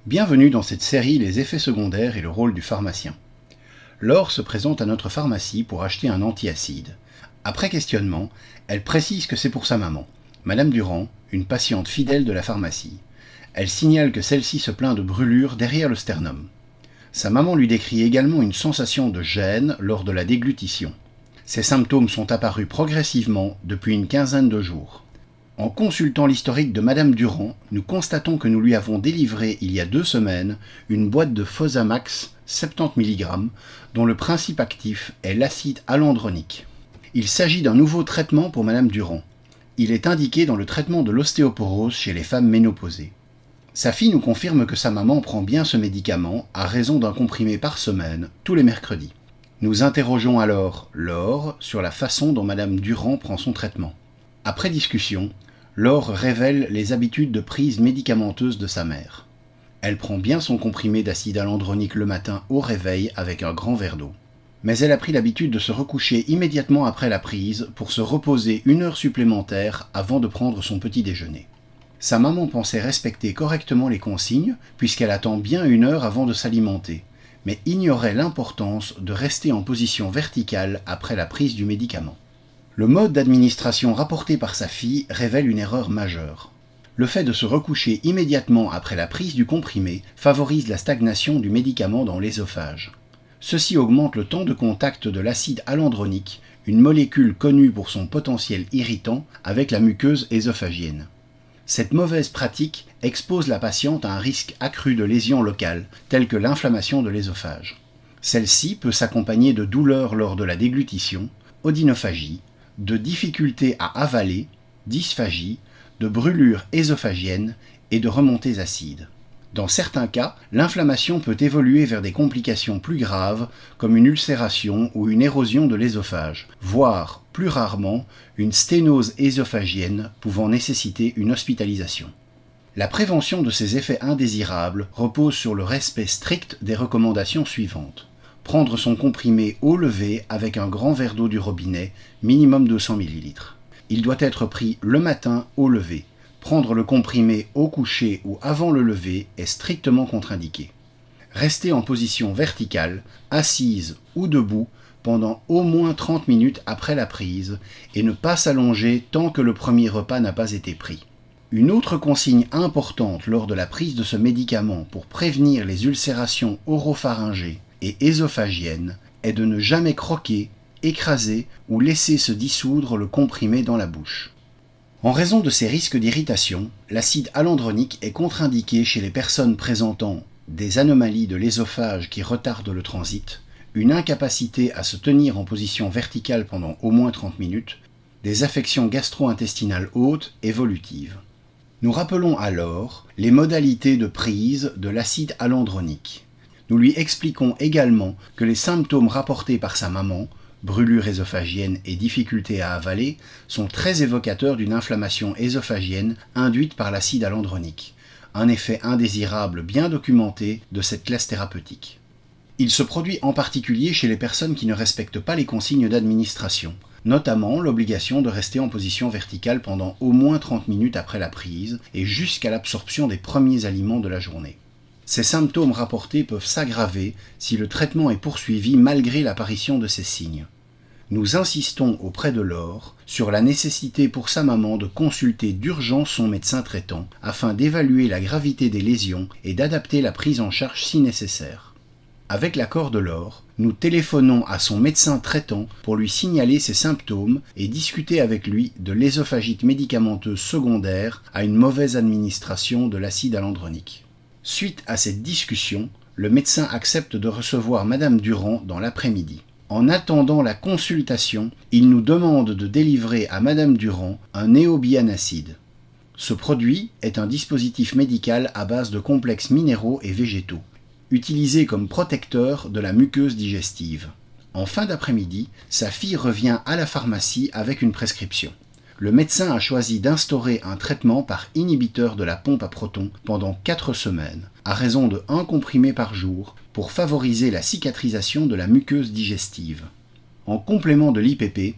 Bienvenue dans cette série Les effets secondaires et le rôle du pharmacien. Laure se présente à notre pharmacie pour acheter un antiacide. Après questionnement, elle précise que c'est pour sa maman, Madame Durand, une patiente fidèle de la pharmacie. Elle signale que celle-ci se plaint de brûlures derrière le sternum. Sa maman lui décrit également une sensation de gêne lors de la déglutition. Ces symptômes sont apparus progressivement depuis une quinzaine de jours. En consultant l'historique de Madame Durand, nous constatons que nous lui avons délivré il y a 2 semaines une boîte de Fosamax 70 mg dont le principe actif est l'acide alendronique. Il s'agit d'un nouveau traitement pour Madame Durand. Il est indiqué dans le traitement de l'ostéoporose chez les femmes ménopausées. Sa fille nous confirme que sa maman prend bien ce médicament à raison d'un comprimé par semaine, tous les mercredis. Nous interrogeons alors Laure sur la façon dont Madame Durand prend son traitement. Après discussion, Laure révèle les habitudes de prise médicamenteuse de sa mère. Elle prend bien son comprimé d'acide alendronique le matin au réveil avec un grand verre d'eau. Mais elle a pris l'habitude de se recoucher immédiatement après la prise pour se reposer 1 heure supplémentaire avant de prendre son petit déjeuner. Sa maman pensait respecter correctement les consignes puisqu'elle attend bien 1 heure avant de s'alimenter, mais ignorait l'importance de rester en position verticale après la prise du médicament. Le mode d'administration rapporté par sa fille révèle une erreur majeure. Le fait de se recoucher immédiatement après la prise du comprimé favorise la stagnation du médicament dans l'ésophage. Ceci augmente le temps de contact de l'acide alendronique, une molécule connue pour son potentiel irritant, avec la muqueuse ésophagienne. Cette mauvaise pratique expose la patiente à un risque accru de lésions locales, telles que l'inflammation de l'ésophage. Celle-ci peut s'accompagner de douleurs lors de la déglutition, odynophagie, de difficultés à avaler, dysphagie, de brûlures ésophagiennes et de remontées acides. Dans certains cas, l'inflammation peut évoluer vers des complications plus graves comme une ulcération ou une érosion de l'ésophage, voire, plus rarement, une sténose ésophagienne pouvant nécessiter une hospitalisation. La prévention de ces effets indésirables repose sur le respect strict des recommandations suivantes. Prendre son comprimé au lever avec un grand verre d'eau du robinet, minimum 200 ml. Il doit être pris le matin au lever. Prendre le comprimé au coucher ou avant le lever est strictement contre-indiqué. Rester en position verticale, assise ou debout pendant au moins 30 minutes après la prise et ne pas s'allonger tant que le premier repas n'a pas été pris. Une autre consigne importante lors de la prise de ce médicament pour prévenir les ulcérations oropharyngées et ésophagienne est de ne jamais croquer, écraser ou laisser se dissoudre le comprimé dans la bouche. En raison de ces risques d'irritation, l'acide alendronique est contre-indiqué chez les personnes présentant des anomalies de l'ésophage qui retardent le transit, une incapacité à se tenir en position verticale pendant au moins 30 minutes, des affections gastro-intestinales hautes évolutives. Nous rappelons alors les modalités de prise de l'acide alendronique. Nous lui expliquons également que les symptômes rapportés par sa maman, brûlure ésophagienne et difficulté à avaler, sont très évocateurs d'une inflammation ésophagienne induite par l'acide alendronique, un effet indésirable bien documenté de cette classe thérapeutique. Il se produit en particulier chez les personnes qui ne respectent pas les consignes d'administration, notamment l'obligation de rester en position verticale pendant au moins 30 minutes après la prise et jusqu'à l'absorption des premiers aliments de la journée. Ces symptômes rapportés peuvent s'aggraver si le traitement est poursuivi malgré l'apparition de ces signes. Nous insistons auprès de Laure sur la nécessité pour sa maman de consulter d'urgence son médecin traitant afin d'évaluer la gravité des lésions et d'adapter la prise en charge si nécessaire. Avec l'accord de Laure, nous téléphonons à son médecin traitant pour lui signaler ses symptômes et discuter avec lui de l'ésophagite médicamenteuse secondaire à une mauvaise administration de l'acide alendronique. Suite à cette discussion, le médecin accepte de recevoir Madame Durand dans l'après-midi. En attendant la consultation, il nous demande de délivrer à Madame Durand un néobianacide. Ce produit est un dispositif médical à base de complexes minéraux et végétaux, utilisé comme protecteur de la muqueuse digestive. En fin d'après-midi, sa fille revient à la pharmacie avec une prescription. Le médecin a choisi d'instaurer un traitement par inhibiteur de la pompe à protons pendant 4 semaines, à raison de 1 comprimé par jour, pour favoriser la cicatrisation de la muqueuse digestive. En complément de l'IPP,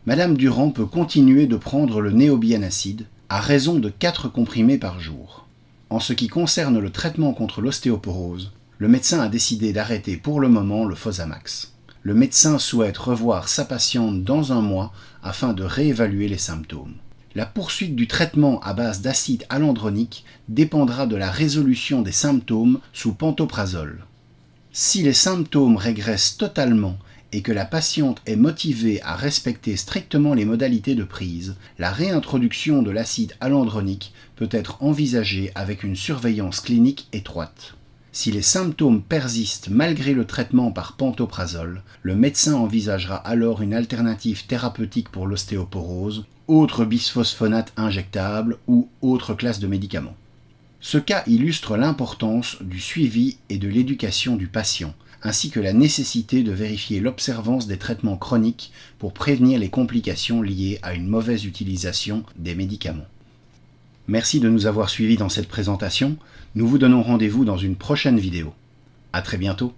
Madame Durand peut continuer de prendre le néobianacide à raison de 4 comprimés par jour. En ce qui concerne le traitement contre l'ostéoporose, le médecin a décidé d'arrêter pour le moment le Fosamax. Le médecin souhaite revoir sa patiente dans un mois afin de réévaluer les symptômes. La poursuite du traitement à base d'acide hyaluronique dépendra de la résolution des symptômes sous pantoprazole. Si les symptômes régressent totalement et que la patiente est motivée à respecter strictement les modalités de prise, la réintroduction de l'acide hyaluronique peut être envisagée avec une surveillance clinique étroite. Si les symptômes persistent malgré le traitement par pantoprazole, le médecin envisagera alors une alternative thérapeutique pour l'ostéoporose, autre bisphosphonate injectable ou autre classe de médicaments. Ce cas illustre l'importance du suivi et de l'éducation du patient, ainsi que la nécessité de vérifier l'observance des traitements chroniques pour prévenir les complications liées à une mauvaise utilisation des médicaments. Merci de nous avoir suivis dans cette présentation. Nous vous donnons rendez-vous dans une prochaine vidéo. À très bientôt.